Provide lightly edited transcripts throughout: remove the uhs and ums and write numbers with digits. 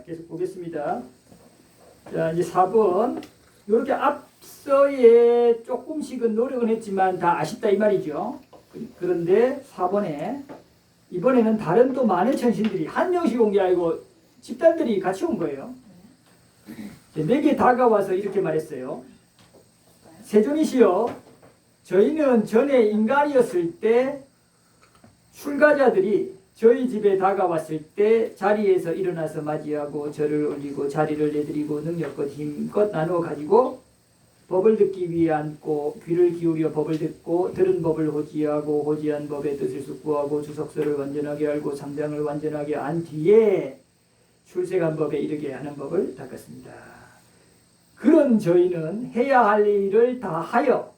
계속 보겠습니다. 자, 이제 4번. 이렇게 앞서에 조금씩은 노력은 했지만 다 아쉽다 이 말이죠. 그런데 4번에 이번에는 다른 또 많은 천신들이 한 명씩 온 게 아니고 집단들이 같이 온 거예요. 내게 다가와서 이렇게 말했어요. 세존이시여, 저희는 전에 인간이었을 때 출가자들이 저희 집에 다가왔을 때 자리에서 일어나서 맞이하고 절을 올리고 자리를 내드리고 능력껏 힘껏 나누어 가지고 법을 듣기 위해 앉고 귀를 기울여 법을 듣고 들은 법을 호지하고 호지한 법의 뜻을 숙고하고 주석서를 완전하게 알고 삼장을 완전하게 안 뒤에 출세한 법에 이르게 하는 법을 닦았습니다. 그런 저희는 해야 할 일을 다 하여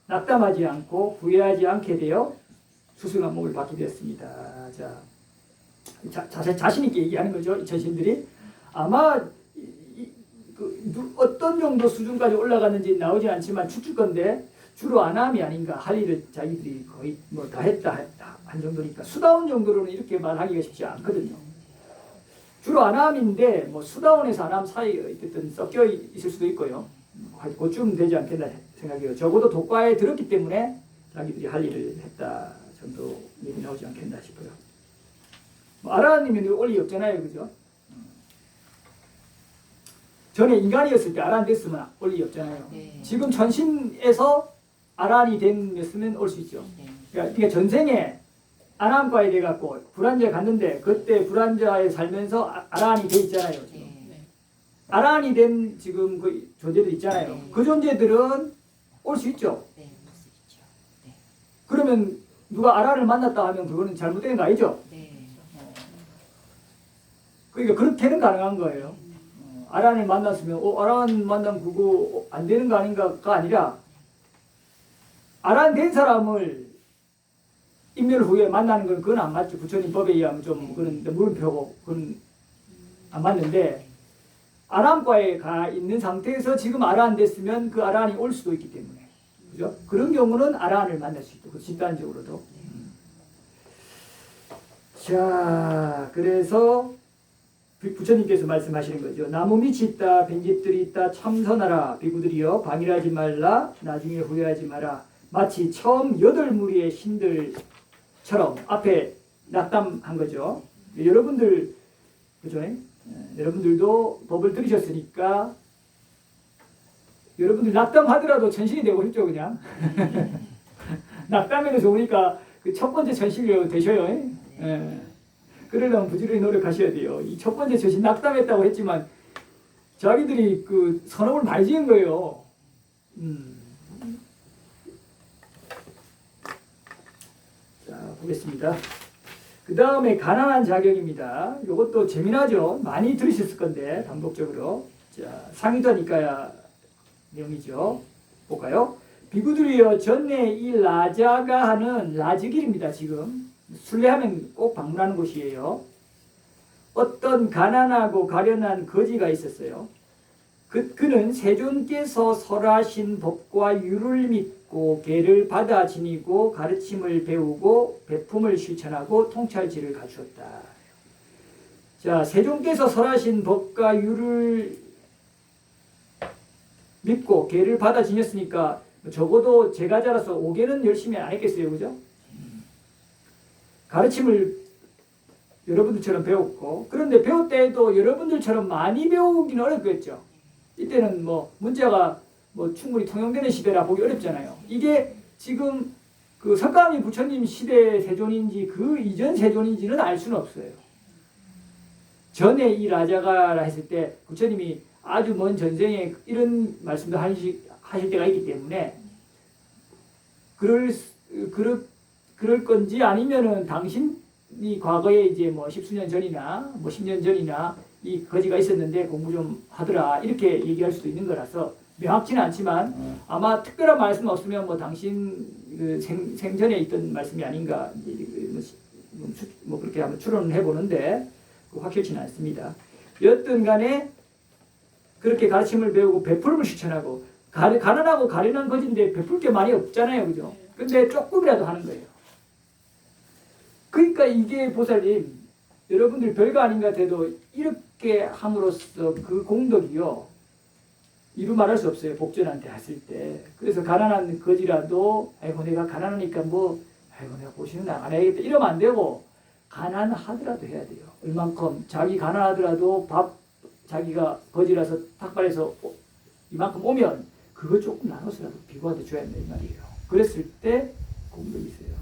낙담하지 않고 후회하지 않게 되어 수승한 몸을 받게 되었습니다. 자신 있게 얘기하는 거죠. 이 천신들이 아마 어떤 정도 수준까지 올라갔는지 나오지 않지만 추측 건데 주로 안함이 아닌가. 할 일을 자기들이 거의 뭐 다 했다 한 정도니까 수다운 정도로는 이렇게 말하기가 쉽지 않거든요. 주로 안함인데 뭐 수다운에서 안함 사이에 어쨌든 섞여 있을 수도 있고요. 그쯤 되지 않겠나 생각해요. 적어도 독과에 들었기 때문에 자기들이 할 일을 했다 정도 얘기 나오지 않겠나 싶어요. 뭐 아라님이 올 리 없잖아요, 그죠? 전에 인간이었을 때 아란 됐으면 올 리 없잖아요. 네. 지금 전신에서 아란이 됐으면 올 수 있죠. 네. 그러니까 전생에 아란과에 돼갖고 불안자에 갔는데 그때 불안자에 살면서 아란이 돼 있잖아요. 지금. 네. 아란이 된 지금 그 존재들 있잖아요. 네. 그 존재들은 올 수 있죠. 네, 볼 수 있죠. 네. 그러면 누가 아란을 만났다 하면 그거는 잘못된 거 아니죠? 네. 그러니까 그렇게는 가능한 거예요. 아란을 만났으면 아란 만나면 그거 안 되는 거 아닌가가 아니라 아란 된 사람을 인멸 후에 만나는 건 그건 안 맞죠. 부처님 법에 의하면 좀 그런 물음표고 그건 안 맞는데 아란과에 가 있는 상태에서 지금 아란 됐으면 그 아란이 올 수도 있기 때문에 그죠? 그런 경우는 아란을 만날 수 있고 그 집단적으로도. 자, 그래서 부처님께서 말씀하시는 거죠. 나무 밑이 있다, 빈집들이 있다, 참선하라. 비구들이여 방일하지 말라. 나중에 후회하지 마라. 마치 처음 8무리의 신들처럼 앞에 낙담한 거죠. 여러분들 그죠? 여러분들도 법을 들으셨으니까 여러분들 낙담하더라도 천신이 되고 싶죠, 그냥. 낙담에도 좋으니까 그 첫 번째 천신이 되셔요. 예. 그러려면 부지런히 노력하셔야 돼요. 이 첫 번째 천신 낙담했다고 했지만 자기들이 그 선업을 많이 지은 거예요. 자, 보겠습니다. 그 다음에 가난한 자격입니다. 이것도 재미나죠. 많이 들으셨을 건데 반복적으로. 자, 상위자니까야 내용이죠. 볼까요? 비구들이여 전에 이 라자가 하는 라즈길입니다. 지금 순례하면 꼭 방문하는 곳이에요. 어떤 가난하고 가련한 거지가 있었어요. 그는 세존께서 설하신 법과 유를 믿고 계를 받아 지니고 가르침을 배우고 배품을 실천하고 통찰지를 갖추었다. 자, 세존께서 설하신 법과 유를 믿고 계를 받아 지녔으니까 적어도 제가자라서 5개는 열심히 안 했겠어요, 그죠? 가르침을 여러분들처럼 배웠고, 그런데 배울 때에도 여러분들처럼 많이 배우기는 어렵겠죠. 이때는 뭐 문자가 뭐 충분히 통용되는 시대라 보기 어렵잖아요. 이게 지금 그 석가모니 부처님 시대 세존인지 그 이전 세존인지는 알 수는 없어요. 전에 이 라자가라 했을 때 부처님이 아주 먼 전생에 이런 말씀도 하실 때가 있기 때문에 그럴 건지 아니면은 당신이 과거에 이제 뭐 10수년 전이나 뭐 10년 전이나 이 거지가 있었는데 공부 좀 하더라 이렇게 얘기할 수도 있는 거라서 명확치는 않지만 아마 특별한 말씀 없으면 뭐 당신 그 생전에 있던 말씀이 아닌가 뭐 그렇게 한번 추론을 해보는데 확실치는 않습니다. 여튼 간에 그렇게 가르침을 배우고 베풀음을 실천하고 가난하고 가련한 거지인데 베풀 게 많이 없잖아요, 그죠? 근데 조금이라도 하는 거예요. 그러니까 이게 보살님 여러분들 별거 아닌 것 같아도 이렇게 그렇게 함으로써 그 공덕이요 이루 말할 수 없어요. 복전한테 했을 때. 그래서 가난한 거지라도 아이고 내가 가난하니까 뭐 아이고 내가 보시는 안 해야겠다 이러면 안 되고 가난하더라도 해야 돼요. 얼만큼 자기 가난하더라도 밥 자기가 거지라서 탁발해서 이만큼 오면 그거 조금 나눠서라도 비구한테 줘야 된다 이 말이에요. 그랬을 때 공덕이 있어요.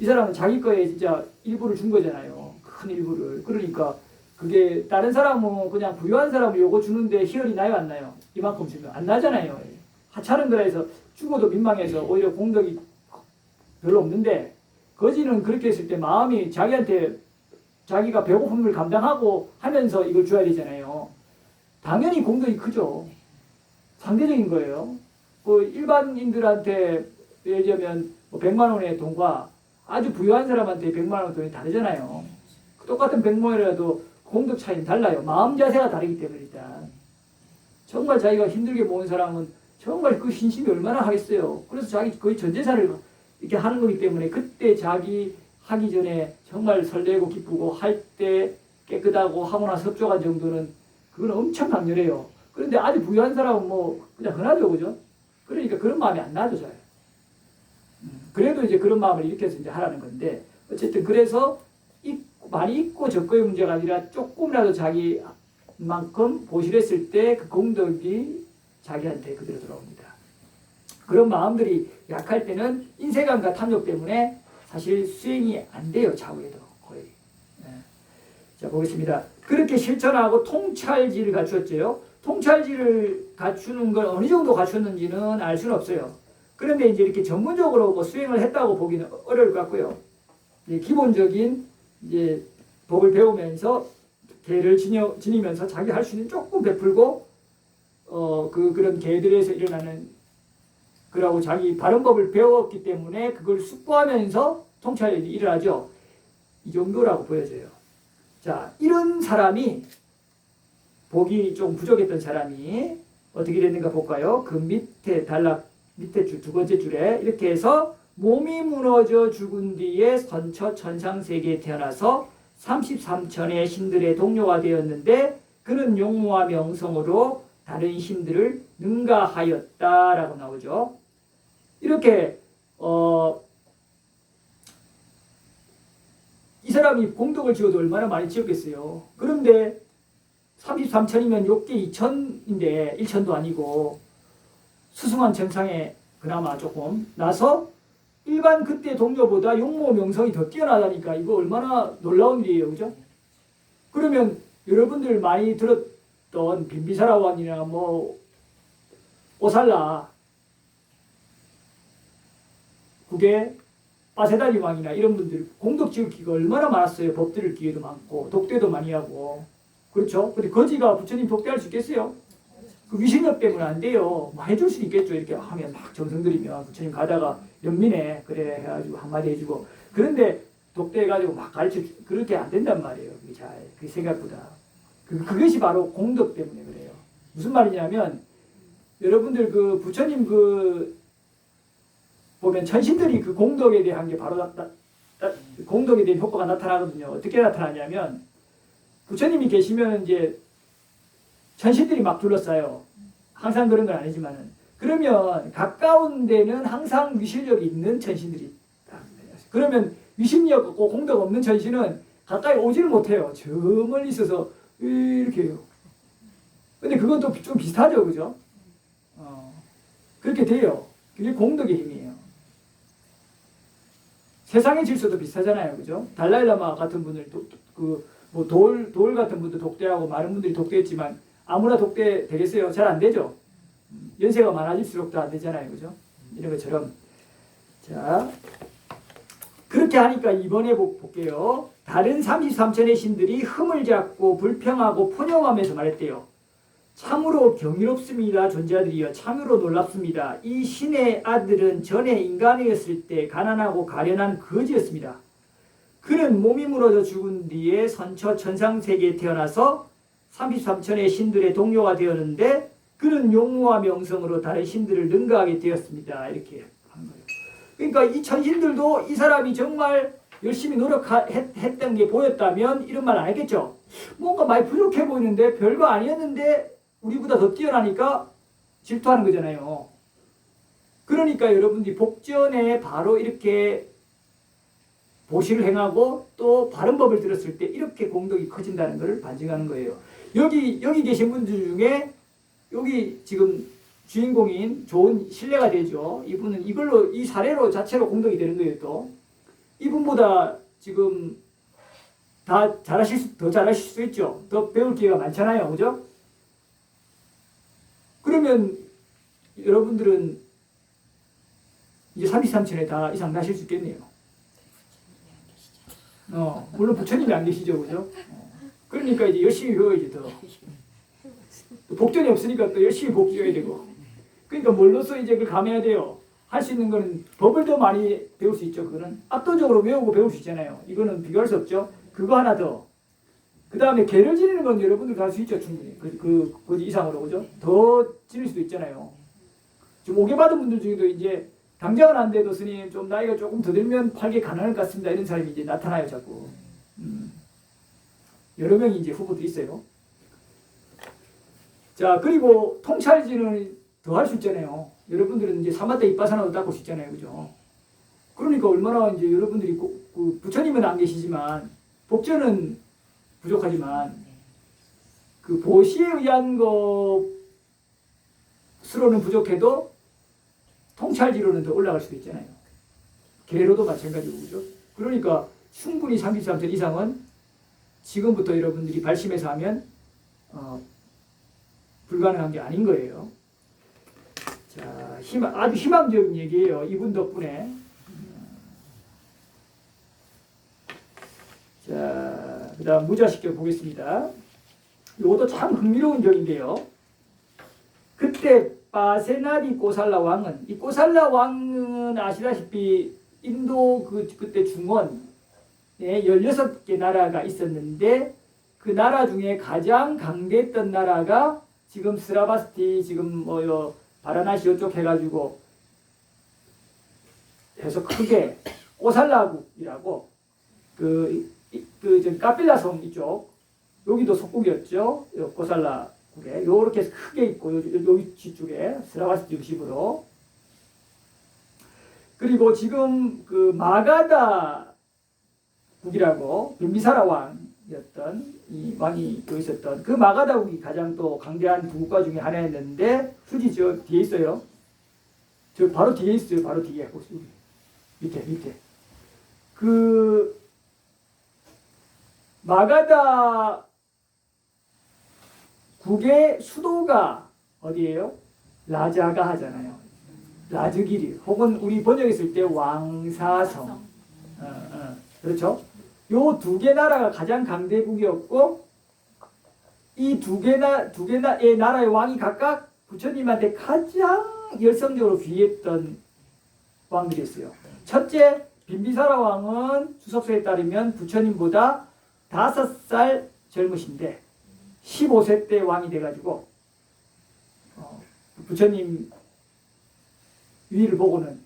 이 사람은 자기 거에 진짜 일부를 준 거잖아요. 큰 일부를. 그러니까 그게 다른 사람은 그냥 부유한 사람은 요거 주는데 희열이 나요 안 나요? 이만큼 주면 안 나잖아요. 하찮은 거라 해서 죽어도 민망해서 오히려 공덕이 별로 없는데 거지는 그렇게 했을 때 마음이 자기한테 자기가 배고픔을 감당하고 하면서 이걸 줘야 되잖아요. 당연히 공덕이 크죠. 상대적인 거예요. 그 일반인들한테 예를 들면 뭐 100만 원의 돈과 아주 부유한 사람한테 100만 원 돈이 다르잖아요. 똑같은 100만 원이라도 공덕 차이는 달라요. 마음 자세가 다르기 때문에 일단. 정말 자기가 힘들게 모은 사람은 정말 그 신심이 얼마나 하겠어요. 그래서 자기 거의 전 재산을 이렇게 하는 거기 때문에 그때 자기 하기 전에 정말 설레고 기쁘고 할 때 깨끗하고 하고 나서 섭조한 정도는 그건 엄청 강렬해요. 그런데 아주 부유한 사람은 뭐 그냥 흔하죠, 그죠? 그러니까 그런 마음이 안 나죠, 잘. 그래도 이제 그런 마음을 일으켜서 이제 하라는 건데 어쨌든 그래서 많이 있고 적고의 문제가 아니라 조금이라도 자기만큼 보실했을 때 그 공덕이 자기한테 그대로 돌아옵니다. 그런 마음들이 약할 때는 인색감과 탐욕 때문에 사실 수행이 안 돼요. 차후에도 거의. 네. 자 보겠습니다. 그렇게 실천하고 통찰지를 갖추었죠. 통찰지를 갖추는 걸 어느 정도 갖췄는지는 알 수는 없어요. 그런데 이제 이렇게 전문적으로 뭐 수행을 했다고 보기는 어려울 것 같고요. 기본적인 이제 법을 배우면서 계를 지니면서 자기 할 수 있는 조금 베풀고 그런 계들에서 일어나는 그러고 자기 바른 법을 배웠기 때문에 그걸 숙고하면서 통찰이 일어나죠. 이 정도라고 보여져요. 자, 이런 사람이 복이 좀 부족했던 사람이 어떻게 됐는가 볼까요? 그 밑에 밑에 줄, 두 번째 줄에 이렇게 해서 몸이 무너져 죽은 뒤에 선처 천상세계에 태어나서 33천의 신들의 동료가 되었는데 그는 용모와 명성으로 다른 신들을 능가하였다라고 나오죠. 이렇게 이 사람이 공덕을 지어도 얼마나 많이 지었겠어요. 그런데 33천이면 욕계 2천인데 1천도 아니고 수승한 천상에 그나마 조금 나서 일반 그때 동료보다 용모 명성이 더 뛰어나다니까 이거 얼마나 놀라운 일이에요. 그죠? 그러면 여러분들 많이 들었던 빈비사라 왕이나 뭐 오살라 국의 빠세다리 왕이나 이런 분들 공덕 지을 기가 얼마나 많았어요. 법 들을 기회도 많고 독대도 많이 하고 그렇죠? 근데 거지가 부처님 독대할 수 있겠어요? 그 위신력 때문에 안 돼요. 뭐 해줄 수 있겠죠. 이렇게 하면 막 정성 들이면 부처님 가다가 연민해 그래 해가지고 한마디 해주고 그런데 독대해가지고 막 가르쳐 그렇게 안 된단 말이에요. 그게 생각보다 그것이 바로 공덕 때문에 그래요. 무슨 말이냐면 여러분들 그 부처님 보면 천신들이 그 공덕에 대한 게 바로 공덕에 대한 효과가 나타나거든요. 어떻게 나타나냐면 부처님이 계시면 이제 천신들이 막 둘러싸요. 항상 그런 건 아니지만은 그러면 가까운 데는 항상 위실력이 있는 천신들이 있다. 그러면 위신력 없고 공덕 없는 천신은 가까이 오지를 못해요. 저 멀리 있어서 이렇게 해요. 근데 그것도 좀 비슷하죠, 그죠? 그렇게 돼요. 그게 공덕의 힘이에요. 세상의 질서도 비슷하잖아요, 그죠? 달라일라마 같은 분들 뭐 돌 같은 분도 독대하고 많은 분들이 독대했지만 아무나 독대 되겠어요? 잘 안 되죠. 연세가 많아질수록 더 안 되잖아요, 그죠? 이런 것처럼 자 그렇게 하니까 이번에 볼게요. 다른 33천의 신들이 흠을 잡고 불평하고 포념하면서 말했대요. 참으로 경이롭습니다. 존재들이여 참으로 놀랍습니다. 이 신의 아들은 전에 인간이었을 때 가난하고 가련한 거지였습니다. 그는 몸이 무너져 죽은 뒤에 선처 천상세계에 태어나서 33천의 신들의 동료가 되었는데 그는 용모와 명성으로 다른 신들을 능가하게 되었습니다. 이렇게 한 거예요. 그러니까 이 천신들도 이 사람이 정말 열심히 노력했던 게 보였다면 이런 말 안 했겠죠. 뭔가 많이 부족해 보이는데 별거 아니었는데 우리보다 더 뛰어나니까 질투하는 거잖아요. 그러니까 여러분들이 복전에 바로 이렇게 보시를 행하고 또 바른 법을 들었을 때 이렇게 공덕이 커진다는 것을 반증하는 거예요. 여기 계신 분들 중에 여기 지금 주인공인 좋은 신뢰가 되죠. 이분은 이걸로 이 사례로 자체로 공덕이 되는 거예요. 또 이분보다 지금 더 잘하실 수 있죠. 더 배울 기회가 많잖아요. 그죠? 그러면 여러분들은 이제 33층에 다 이상 나실 수 있겠네요. 물론 부처님이 안 계시죠. 그죠? 그러니까 이제 열심히 배워야지 더. 또 복전이 없으니까 또 열심히 복지해야 되고. 그러니까 뭘로써 이제 그걸 감해야 돼요. 할 수 있는 거는 법을 더 많이 배울 수 있죠. 그거는 압도적으로 외우고 배울 수 있잖아요. 이거는 비교할 수 없죠. 그거 하나 더. 그 다음에 개를 지내는 건 여러분들도 할 수 있죠. 충분히. 그 이상으로. 그죠? 더 지낼 수도 있잖아요. 지금 오게 받은 분들 중에도 이제 당장은 안 돼도 스님 좀 나이가 조금 더 들면 팔게 가능할 것 같습니다. 이런 사람이 이제 나타나요. 자꾸. 여러 명이 이제 후보도 있어요. 자, 그리고 통찰지는 더 할 수 있잖아요. 여러분들은 이제 사마타 이빠사나도 닦을 수 있잖아요. 그죠? 그러니까 얼마나 이제 여러분들이 부처님은 안 계시지만 복전은 부족하지만 그 보시에 의한 것으로는 부족해도 통찰지로는 더 올라갈 수도 있잖아요. 개로도 마찬가지고 그죠? 그러니까 충분히 33천 이상은 지금부터 여러분들이 발심해서 하면 불가능한 게 아닌 거예요. 자, 아주 희망적인 얘기예요. 이분 덕분에. 자, 그 다음 무자식경 보겠습니다. 이것도 참 흥미로운 절인데요. 그때 바세나리 꼬살라 왕은, 이 꼬살라 왕은 아시다시피 인도 그때 중원에 16개 나라가 있었는데 그 나라 중에 가장 강대했던 나라가 지금 스라바스티, 지금 바라나시 이쪽 해가지고 해서 크게 꼬살라국이라고 카필라성 이쪽 여기도 속국이었죠. 꼬살라국에 요렇게 해서 크게 있고 여기 뒤쪽에 스라바스티 중심으로. 그리고 지금 그 마가다 국이라고 빈비사라 왕이었던 이 왕이 또 있었던 그 마가다국이 가장 또 강대한 두 국가 중에 하나였는데 수지 저 뒤에 있어요. 저 바로 뒤에 있어요. 바로 뒤에 밑에 그 마가다 국의 수도가 어디예요? 라자가 하잖아요. 라즈기리 혹은 우리 번역했을 때 왕사성. 그렇죠? 요 두 개 나라가 가장 강대국이었고 이 두 개의 나라의 왕이 각각 부처님한테 가장 열성적으로 귀했던 왕들이었어요. 첫째 빈비사라 왕은 주석서에 따르면 부처님보다 5살 젊으신데 15세 때 왕이 돼가지고 부처님 위를 보고는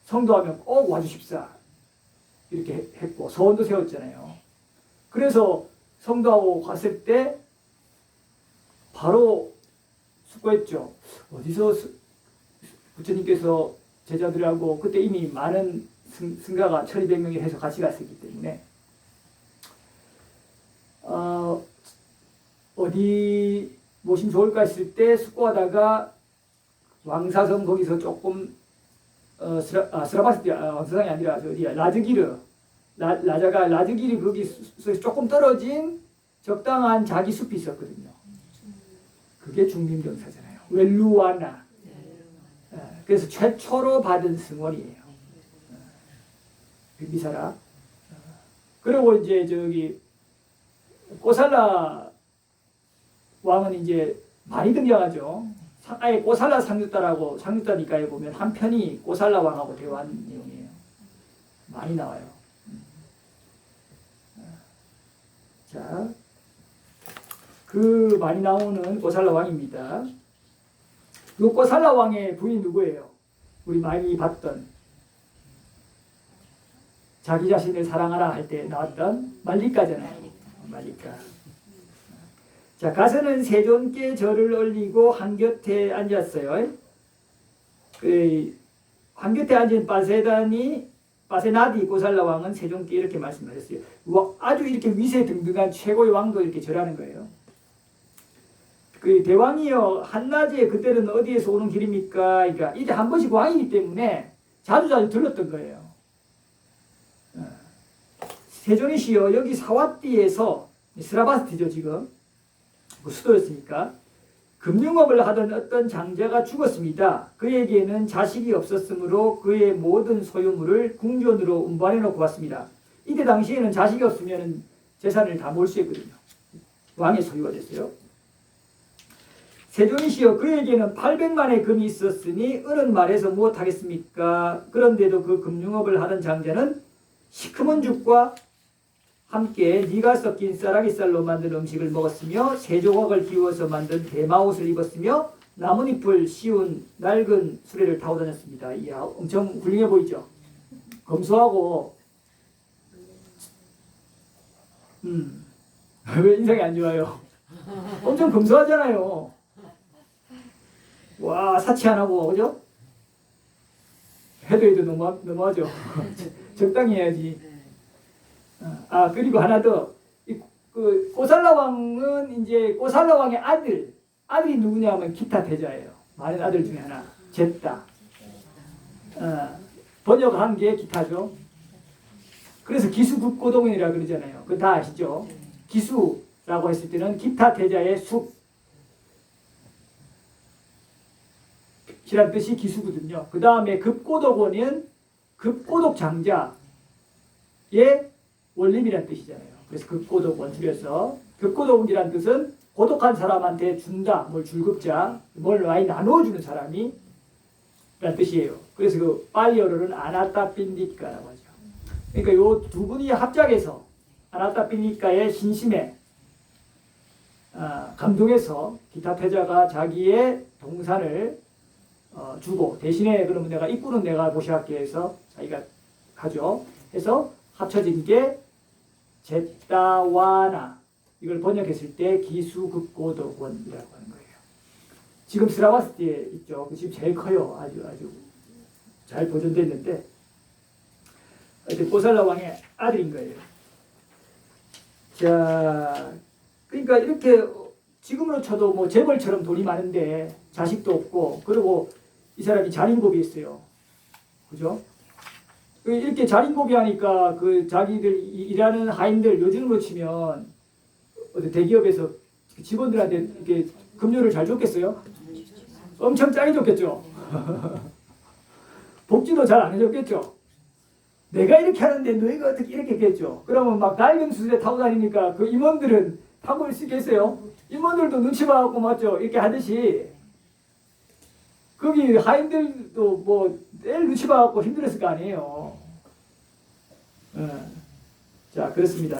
성도하면 꼭 와주십사 이렇게 했고 서원도 세웠잖아요. 그래서 성도하고 갔을 때 바로 숙고했죠. 어디서 부처님께서 제자들하고 그때 이미 많은 승가가 1200명이 해서 같이 갔었기 때문에 어디 모시면 좋을까 했을 때 숙고하다가 왕사성 거기서 조금 스라바스티 왕사성이 아니라 어디야 라즈기르 라자가 라즈기르 거기서 조금 떨어진 적당한 자기 숲이 있었거든요. 그게 중림정사잖아요. 웰루와나. 그래서 최초로 받은 승원이에요. 빈비사라. 그리고 이제 저기 꼬살라 왕은 이제 많이 등장하죠. 아예 꼬살라 상륙다라고 상륙다니까에 보면 한 편이 꼬살라 왕하고 대화한 내용이에요. 많이 나와요. 자, 그 많이 나오는 꼬살라 왕입니다. 이 꼬살라 왕의 부인 누구예요? 우리 많이 봤던 자기 자신을 사랑하라 할 때 나왔던 말리까잖아요. 말리까. 자, 가서는 세존께 절을 올리고 한곁에 앉았어요. 한곁에 앉은 바세나디 고살라 왕은 세존께 이렇게 말씀하셨어요. 아주 이렇게 위세등등한 최고의 왕도 이렇게 절하는 거예요. 대왕이여, 한낮에 그때는 어디에서 오는 길입니까? 그러니까 이제 한 번씩 왕이기 때문에 자주 들렀던 거예요. 세존이시여, 여기 사와띠에서, 스라바스티죠 지금, 그 수도였으니까, 금융업을 하던 어떤 장자가 죽었습니다. 그에게는 자식이 없었으므로 그의 모든 소유물을 궁전으로 운반해 놓고 왔습니다. 이때 당시에는 자식이 없으면 재산을 다 몰수했거든요. 왕의 소유가 됐어요. 세존이시여, 그에게는 800만의 금이 있었으니 은은 말해서 무엇하겠습니까? 그런데도 그 금융업을 하던 장자는 시커먼 죽과 함께 니가 섞인 쌀아기쌀로 만든 음식을 먹었으며 새조각을 기워서 만든 대마옷을 입었으며 나뭇잎을 씌운 낡은 수레를 타고 다녔습니다. 이야, 엄청 훌륭해 보이죠? 검소하고 왜 인상이 안 좋아요? 엄청 검소하잖아요. 와, 사치 안 하고, 그죠? 해도 너무하죠. 적당히 해야지. 그리고 하나 더. 고살라 왕은 이제 고살라 왕의 아들이 누구냐면 기타 태자예요. 많은 아들 중에 하나. 젯다. 번역한 게 기타죠. 그래서 기수국고동이라 그러잖아요. 그거 다 아시죠? 기수라고 했을 때는 기타 태자의 이란 뜻이 기수거든요. 그 다음에 급고독원은 급고독 장자의 원림이란 뜻이잖아요. 그래서 급고독원 줄여서 급고독이란 뜻은 고독한 사람한테 준다, 뭘 줄급자, 뭘 많이 나누어주는 사람이 라는 뜻이에요. 그래서 그 빨리어로는 아나타핀디카라고 하죠. 그러니까 요 두 분이 합작해서 아나타핀디카의 신심에 감동해서 기타 태자가 자기의 동산을 주고 대신에 그러면 내가 입구는 내가 모셔갈게 해서 자기가 가죠. 해서 합쳐진 게 젯다와나, 이걸 번역했을 때 기수급고덕원이라고 하는 거예요. 지금 스라바스티에 있죠. 지금 제일 커요. 아주 잘 보존됐는데 고살라 왕의 아들인 거예요. 자, 그러니까 이렇게 지금으로 쳐도 뭐 재벌처럼 돈이 많은데 자식도 없고, 그리고 이 사람이 자린고비 했어요. 그죠? 이렇게 자린고비 하니까 그 자기들 일하는 하인들, 요즘으로 치면 어디 대기업에서 직원들한테 이렇게 급료를 잘 줬겠어요? 엄청 짜게 줬겠죠? 복지도 잘 안 해줬겠죠? 내가 이렇게 하는데 너희가 어떻게 이렇게 했겠죠? 그러면 막 낡은 수레 타고 다니니까 그 임원들은 타고 있겠어요? 임원들도 눈치 봐갖고 맞죠? 이렇게 하듯이 거기 하인들도 뭐 내일 눈치 봐갖고 힘들었을 거 아니에요. 자, 그렇습니다.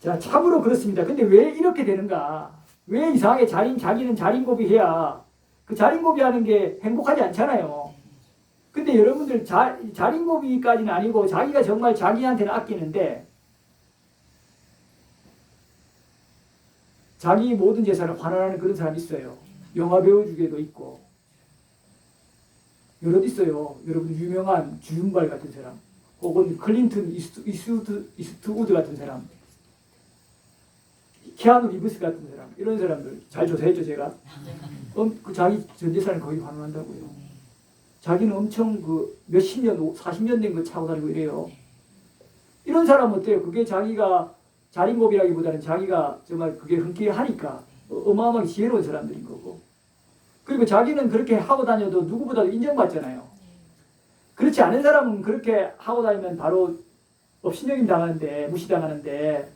자, 참으로 그렇습니다. 근데 왜 이렇게 되는가? 왜 이상하게 자기는 자린고비 해야 그 자린고비 하는 게 행복하지 않잖아요. 근데 여러분들 자린고비까지는 아니고 자기가 정말 자기한테는 아끼는데 자기 모든 재산을 환원하는 그런 사람이 있어요. 영화배우 중에도 있고 여럿 있어요. 여러분 유명한 주윤발 같은 사람, 혹은 클린턴 이스트우드 같은 사람, 키아누 리브스 같은 사람, 이런 사람들 잘 조사했죠 제가. 그 자기 전 재산을 거의 환원한다고요. 자기는 엄청 그 몇십 년, 40년 된 거 차고 다니고 이래요. 이런 사람은 어때요? 그게 자기가 자린고비라기보다는 자기가 정말 그게 흔쾌히 하니까 어마어마하게 지혜로운 사람들인 거고, 그리고 자기는 그렇게 하고 다녀도 누구보다도 인정받잖아요. 그렇지 않은 사람은 그렇게 하고 다니면 바로 업신여김 당하는데, 무시당하는데,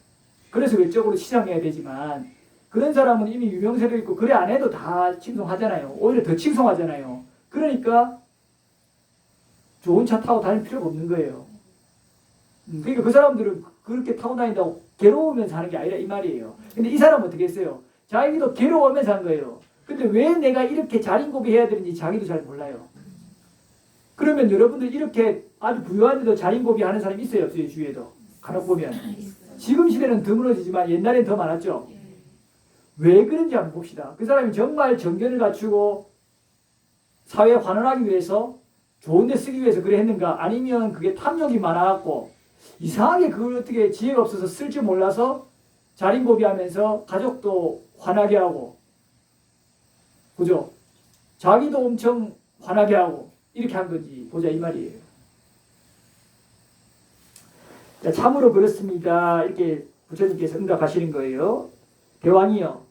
그래서 외적으로 치장해야 되지만, 그런 사람은 이미 유명세도 있고 그래 안 해도 다 칭송하잖아요. 오히려 더 칭송하잖아요. 그러니까 좋은 차 타고 다닐 필요가 없는 거예요. 그러니까 그 사람들은 그렇게 타고 다닌다고 괴로우면서 하는 게 아니라 이 말이에요. 근데 이 사람은 어떻게 했어요? 자기도 괴로우면서 한 거예요. 근데 왜 내가 이렇게 자린고비 해야 되는지 자기도 잘 몰라요. 그러면 여러분들 이렇게 아주 부유한데도 자린고비 하는 사람이 있어요, 없어요, 주위에도? 간혹 보면. 지금 시대는 드물어지지만 옛날엔 더 많았죠. 왜 그런지 한번 봅시다. 그 사람이 정말 정견을 갖추고 사회에 환원하기 위해서 좋은 데 쓰기 위해서 그래 했는가? 아니면 그게 탐욕이 많아갖고 이상하게 그걸 어떻게 지혜가 없어서 쓸 줄 몰라서 자린고비 하면서 가족도 화나게 하고, 그죠? 자기도 엄청 화나게 하고 이렇게 한 건지 보자 이 말이에요. 자, 참으로 그렇습니다. 이렇게 부처님께서 응답하시는 거예요. 대왕이요.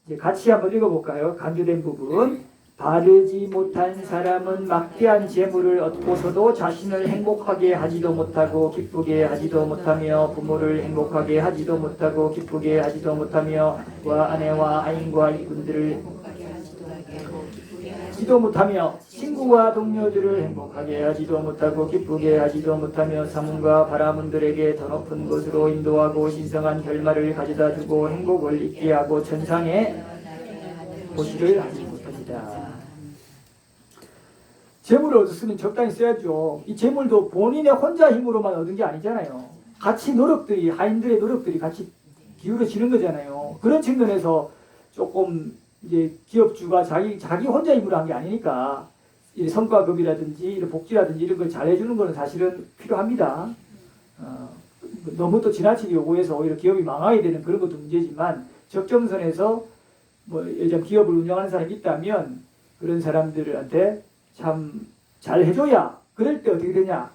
이제 같이 한번 읽어볼까요? 강조된 부분. 바르지 못한 사람은 막대한 재물을 얻고서도 자신을 행복하게 하지도 못하고 기쁘게 하지도 못하며 부모를 행복하게 하지도 못하고 기쁘게 하지도 못하며 와 아내와 아인과 일꾼들을 하지도 못하며 친구와 동료들을 행복하게 하지도 못하고 기쁘게 하지도 못하며 사문과 바라문들에게 더 높은 곳으로 인도하고 신성한 결말을 가져다 주고 행복을 잊게 하고 천상의 보시를 하지 못합니다. 재물을 얻었으면 적당히 써야죠. 이 재물도 본인의 혼자 힘으로만 얻은 게 아니잖아요. 같이 노력들이, 하인들의 노력들이 같이 기울어지는 거잖아요. 그런 측면에서 조금 이제 기업주가 자기 혼자 힘으로 한 게 아니니까 이 성과급이라든지 이런 복지라든지 이런 걸 잘해주는 거는 사실은 필요합니다. 너무 또 지나치게 요구해서 오히려 기업이 망하게 되는 그런 것도 문제지만 적정선에서 뭐 예전 기업을 운영하는 사람이 있다면 그런 사람들한테 참 잘해줘야 그럴 때 어떻게 되냐.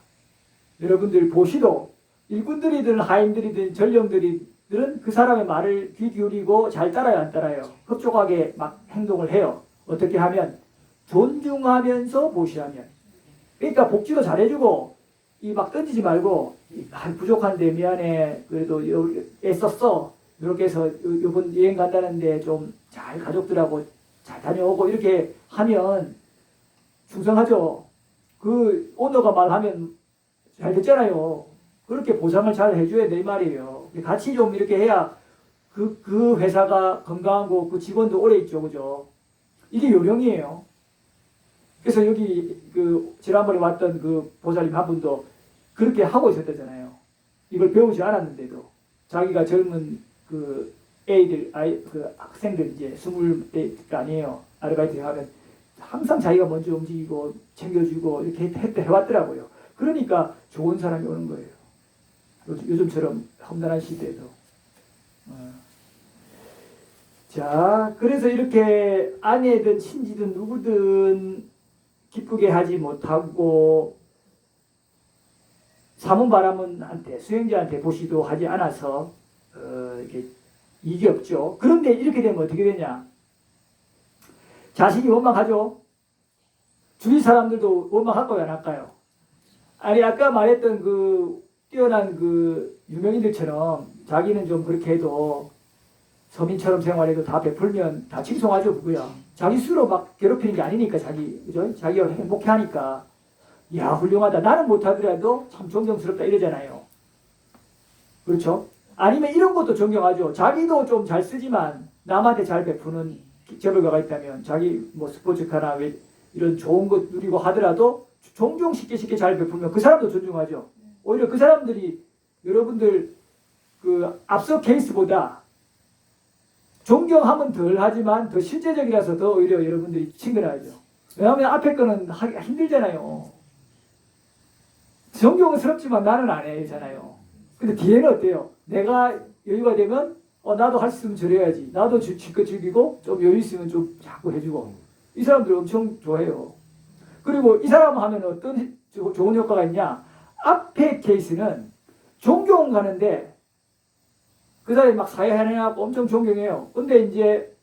여러분들 보시도 일꾼들이든 하인들이든 전령들이든 그 사람의 말을 귀 기울이고 잘 따라요, 안 따라요? 흡족하게 막 행동을 해요. 어떻게 하면? 존중하면서 보시하면. 그러니까 복지도 잘해주고 이 막 던지지 말고 부족한데 미안해 그래도 애썼어 이렇게 해서 요번 여행 간다는데 좀 잘 가족들하고 잘 다녀오고 이렇게 하면 충성하죠. 그 오너가 말하면 잘 됐잖아요. 그렇게 보상을 잘 해줘야 돼 말이에요. 같이 좀 이렇게 해야 그 회사가 건강하고 그 직원도 오래 있죠, 그죠? 이게 요령이에요. 그래서 여기 그 지난번에 왔던 그 보살님 한 분도 그렇게 하고 있었다잖아요. 이걸 배우지 않았는데도 자기가 젊은 그 애들, 그 학생들 이제 20대가 아니에요. 아르바이트 하면 항상 자기가 먼저 움직이고 챙겨주고 이렇게 해왔더라고요. 그러니까 좋은 사람이 오는 거예요. 요즘처럼 험난한 시대에도. 자, 그래서 이렇게 아내든 친지든 누구든 기쁘게 하지 못하고 사문바라문한테 수행자한테 보시도 하지 않아서 이렇게 이익이 없죠. 그런데 이렇게 되면 어떻게 되냐? 자식이 원망하죠. 주위 사람들도 원망할까요, 안 할까요? 아니 아까 말했던 그 뛰어난 그 유명인들처럼 자기는 좀 그렇게 해도 서민처럼 생활해도 다 베풀면 다 칭송하죠, 그거야. 자기 스스로 막 괴롭히는 게 아니니까 그죠? 자기가 행복해하니까 야 훌륭하다. 나는 못하더라도 참 존경스럽다 이러잖아요. 그렇죠? 아니면 이런 것도 존경하죠. 자기도 좀 잘 쓰지만 남한테 잘 베푸는 재벌가가 있다면 자기 뭐 스포츠카나 이런 좋은 것 누리고 하더라도 종종 쉽게 잘 베풀면 그 사람도 존중하죠. 오히려 그 사람들이 여러분들 그 앞서 케이스보다 존경하면 덜 하지만 더 실제적이라서 더 오히려 여러분들이 친근하죠. 왜냐하면 앞에 거는 하기가 힘들잖아요. 존경스럽지만 나는 안 해잖아요. 근데 뒤에는 어때요? 내가 여유가 되면 나도 할 수 있으면 저래야지. 나도 지껏 즐기고 좀 여유 있으면 좀 자꾸 해주고. 이 사람들 엄청 좋아해요. 그리고 이 사람 하면 어떤 좋은 효과가 있냐? 앞에 케이스는 존경하는데 그 사람이 막 사회해내고 엄청 존경해요. 근데 이제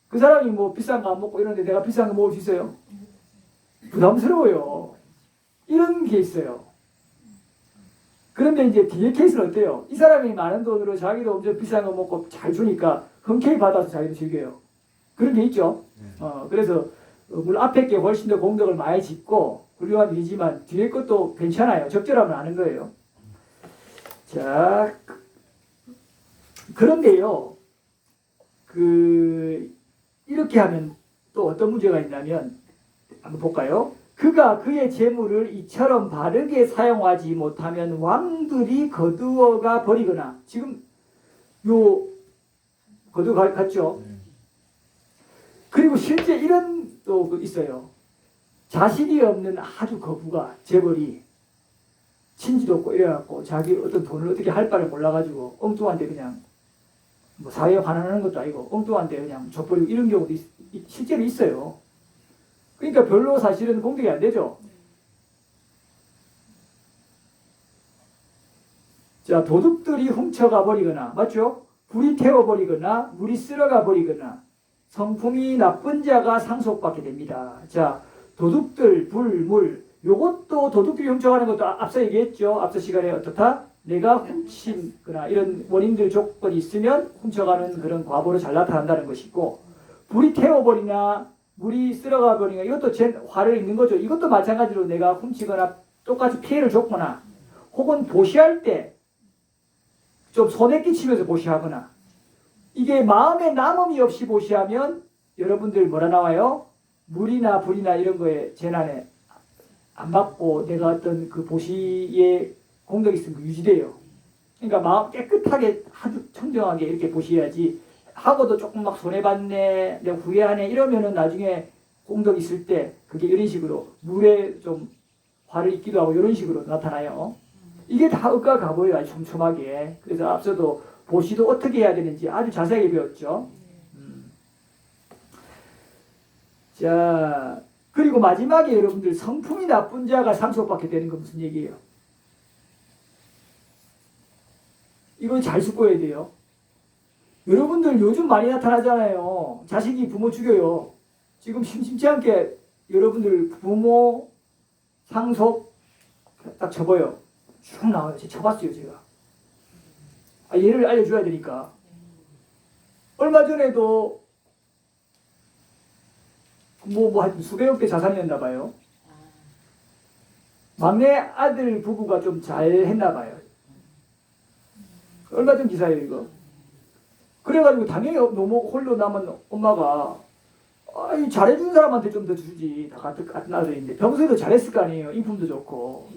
그 사람이 뭐 비싼 거 안 먹고 이러는데 내가 비싼 거 먹을 수 있어요? 부담스러워요. 이런 게 있어요. 그런데 이제 뒤에 케이스는 어때요? 이 사람이 많은 돈으로 자기도 엄청 비싼 거 먹고 잘 주니까 흔쾌히 받아서 자기도 즐겨요. 그런 게 있죠. 그래서 물론 앞에 게 훨씬 더 공덕을 많이 짓고 훌륭한 일이지만 뒤에 것도 괜찮아요. 적절하면 아는 거예요. 자, 그런데요. 이렇게 하면 또 어떤 문제가 있냐면 한번 볼까요? 그가 그의 재물을 이처럼 바르게 사용하지 못하면 왕들이 거두어가 버리거나 지금 요 거두어 갔죠. 그리고 실제 이런 또 있어요. 자식이 없는 아주 거부가 재벌이 친지도 없고 이래갖고 자기 어떤 돈을 어떻게 할 바를 몰라가지고 엉뚱한데 그냥 뭐 사회에 반환하는 것도 아니고 엉뚱한데 그냥 줘버리고 이런 경우도 실제로 있어요. 그러니까 별로 사실은 공격이 안 되죠. 자, 도둑들이 훔쳐가 버리거나, 맞죠? 불이 태워버리거나, 물이 쓸어가 버리거나, 성품이 나쁜 자가 상속받게 됩니다. 자, 도둑들, 불, 물, 요것도 도둑들이 훔쳐가는 것도 앞서 얘기했죠. 앞서 시간에 어떻다? 내가 훔친거나 이런 원인들 조건이 있으면 훔쳐가는 그런 과보로 잘 나타난다는 것이고, 불이 태워버리나, 물이 쓸어가 버리나, 이것도 화를 입는 거죠. 이것도 마찬가지로 내가 훔치거나, 똑같이 피해를 줬거나, 혹은 보시할 때, 좀 손해 끼치면서 보시하거나 이게 마음에 남음이 없이 보시하면 여러분들 뭐라 나와요? 물이나 불이나 이런 거에 재난에 안 받고 내가 어떤 그 보시에 공덕이 있으면 유지돼요. 그러니까 마음 깨끗하게 아주 청정하게 이렇게 보셔야지 하고도 조금 막 손해봤네 내가 후회하네 이러면은 나중에 공덕이 있을 때 그게 이런 식으로 물에 좀 화를 입기도 하고 이런 식으로 나타나요. 이게 다 의가 가보여요. 아주 촘촘하게. 그래서 앞서도 보시도 어떻게 해야 되는지 아주 자세하게 배웠죠. 자, 그리고 마지막에 여러분들 성품이 나쁜 자가 상속받게 되는 건 무슨 얘기예요? 이건 잘 숙고해야 돼요. 여러분들 요즘 많이 나타나잖아요. 자식이 부모 죽여요. 지금 심심치 않게 여러분들 부모 상속 딱 접어요. 쭉 나와요. 제가 쳐봤어요, 제가. 예를 알려줘야 되니까. 얼마 전에도 하여튼 수백억 대 자산이었나 봐요. 막내 아들 부부가 좀 잘했나 봐요. 얼마 전 기사예요, 이거. 그래가지고 당연히 너무 홀로 남은 엄마가 잘해준 사람한테 좀 더 주지. 다 같은 아들인데. 평소에도 잘했을 거 아니에요. 인품도 좋고.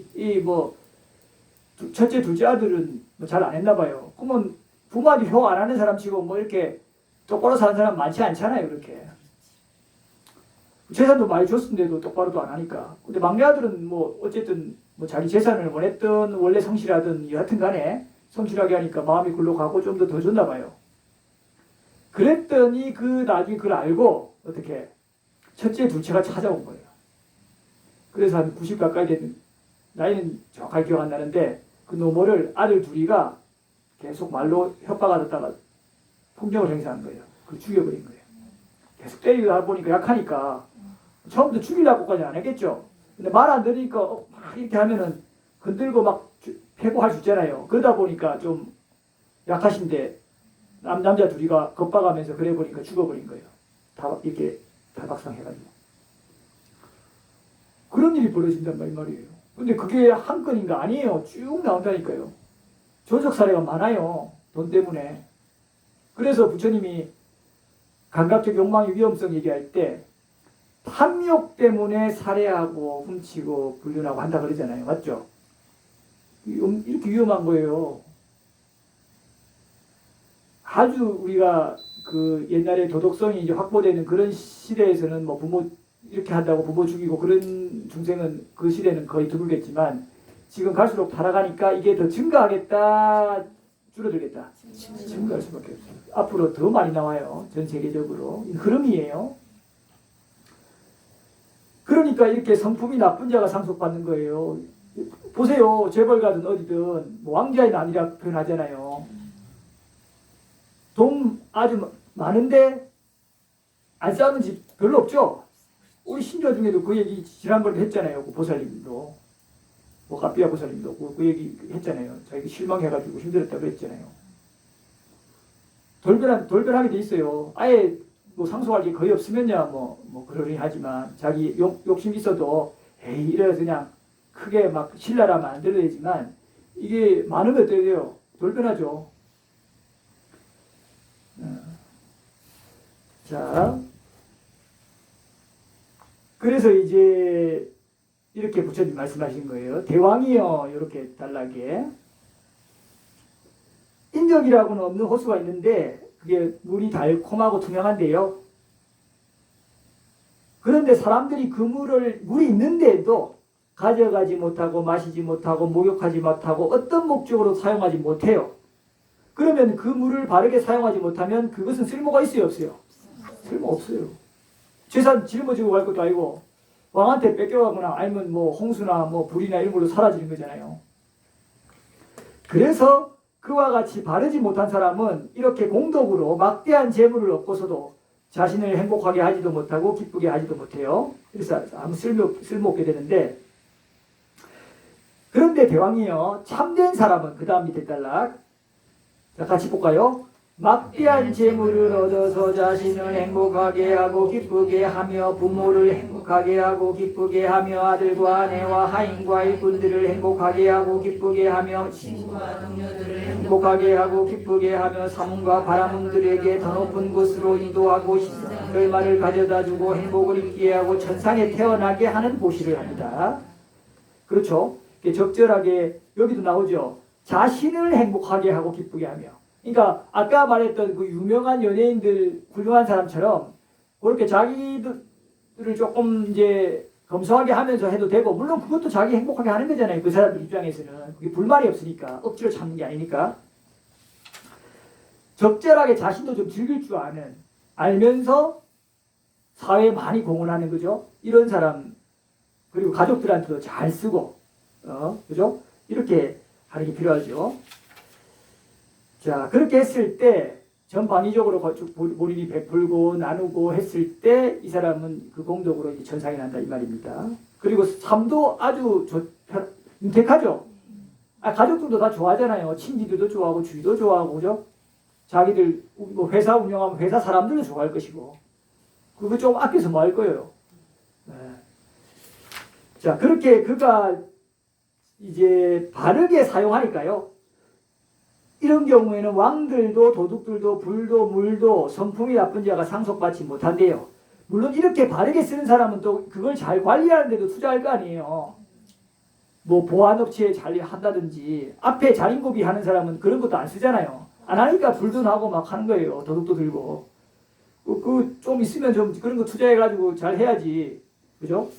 첫째, 둘째 아들은 잘 안 했나 봐요. 그러면 부모한테 효 안 하는 사람 치고 이렇게 똑바로 사는 사람 많지 않잖아요, 그렇게. 재산도 많이 줬는데도 똑바로도 안 하니까. 근데 막내 아들은 어쨌든 자기 재산을 원했던 원래 성실하든 여하튼 간에 성실하게 하니까 마음이 글로 가고 좀 더 줬나 봐요. 그랬더니 나중에 그걸 알고 어떻게 첫째, 둘째가 찾아온 거예요. 그래서 한 90 가까이 된 나이는 정확하게 기억 안 나는데 그 노모를 아들 둘이가 계속 말로 협박하다가 폭력을 행사한 거예요. 그 죽여버린 거예요. 계속 때리다 보니까 약하니까 처음부터 죽이려고까지는 안 했겠죠. 근데 말 안 들으니까 막 이렇게 하면은 건들고 막 패고할 수 있잖아요. 그러다 보니까 좀 약하신데 남자 둘이가 겁박하면서 그래 보니까 죽어버린 거예요. 다 이렇게 탈박상해가지고. 그런 일이 벌어진단 말이에요. 근데 그게 한 건인가 아니에요. 쭉 나온다니까요. 존속 사례가 많아요. 돈 때문에. 그래서 부처님이 감각적 욕망의 위험성 얘기할 때 탐욕 때문에 살해하고 훔치고 불륜하고 한다 그러잖아요. 맞죠? 이렇게 위험한 거예요. 아주 우리가 그 옛날에 도덕성이 이제 확보되는 그런 시대에서는 부모 이렇게 한다고 부모 죽이고 그런 중생은 그 시대는 거의 드물겠지만 지금 갈수록 타락하니까 이게 더 증가하겠다 줄어들겠다 증가할 수밖에 없어요. 앞으로 더 많이 나와요. 전 세계적으로 흐름이에요. 그러니까 이렇게 성품이 나쁜 자가 상속받는 거예요. 보세요. 재벌 가든 어디든 왕자의 남이라 표현하잖아요. 돈 아주 많은데 안 싸우는 집 별로 없죠. 우리 신조 중에도 그 얘기 지난번에 했잖아요. 그 보살님도 가삐아 보살님도 그 얘기 했잖아요. 자기 실망해가지고 힘들었다고 했잖아요. 돌변하게 돼 있어요. 아예 상속할 게 거의 없으면야 그러긴 하지만 자기 욕심 있어도 에이 이래서 그냥 크게 막 신랄하면 안 되지만 이게 많으면 어떻게 돼요? 돌변하죠. 자, 그래서 이제 이렇게 부처님 말씀하신 거예요. 대왕이여 이렇게 단락에 인적이라고는 없는 호수가 있는데 그게 물이 달콤하고 투명한데요. 그런데 사람들이 그 물이 있는데도 가져가지 못하고 마시지 못하고 목욕하지 못하고 어떤 목적으로 사용하지 못해요. 그러면 그 물을 바르게 사용하지 못하면 그것은 쓸모가 있어요, 없어요? 쓸모 없어요. 재산 짊어지고 갈 것도 아니고 왕한테 뺏겨가거나 아니면 뭐 홍수나 뭐 불이나 이런 걸로 사라지는 거잖아요. 그래서 그와 같이 바르지 못한 사람은 이렇게 공덕으로 막대한 재물을 얻고서도 자신을 행복하게 하지도 못하고 기쁘게 하지도 못해요. 그래서 아무 쓸모없게 되는데, 그런데 대왕이요, 참된 사람은 그 다음 밑에 단락, 자 같이 볼까요? 막대한 재물을 얻어서 자신을 행복하게 하고 기쁘게 하며 부모를 행복하게 하고 기쁘게 하며 아들과 아내와 하인과 일꾼들을 행복하게 하고 기쁘게 하며 친구와 동료들을 행복하게 하고 기쁘게 하며 사문과 바라문들에게 더 높은 곳으로 인도하고 결말을 가져다주고 행복을 있게 하고 천상에 태어나게 하는 보시를 합니다. 그렇죠? 적절하게 여기도 나오죠. 자신을 행복하게 하고 기쁘게 하며. 그러니까 아까 말했던 그 유명한 연예인들 훌륭한 사람처럼 그렇게 자기들을 조금 이제 검소하게 하면서 해도 되고, 물론 그것도 자기 행복하게 하는 거잖아요. 그 사람들 입장에서는 그게 불만이 없으니까, 억지로 참는 게 아니니까. 적절하게 자신도 좀 즐길 줄 알면서 사회에 많이 공헌하는 거죠. 이런 사람, 그리고 가족들한테도 잘 쓰고, 그죠? 이렇게 하는 게 필요하죠. 자, 그렇게 했을 때 전방위적으로 본인이 베풀고 나누고 했을 때 이 사람은 그 공덕으로 이제 천상에 난다 이 말입니다. 그리고 삶도 아주 윤택하죠. 가족들도 다 좋아하잖아요. 친지들도 좋아하고 주위도 좋아하고, 그죠? 자기들 뭐 회사 운영하면 회사 사람들도 좋아할 것이고, 그거 좀 아껴서 뭐 할 거예요. 네. 자, 그렇게 그가 이제 바르게 사용하니까요. 이런 경우에는 왕들도 도둑들도 불도 물도 성품이 나쁜 자가 상속받지 못한대요. 물론 이렇게 바르게 쓰는 사람은 또 그걸 잘 관리하는 데도 투자할 거 아니에요. 뭐 보안업체에 잘 한다든지, 앞에 자린고비 하는 사람은 그런 것도 안 쓰잖아요. 안 하니까 불도 나고 막 하는 거예요. 도둑도 들고. 좀 있으면 좀 그런 거 투자해가지고 잘 해야지. 그죠?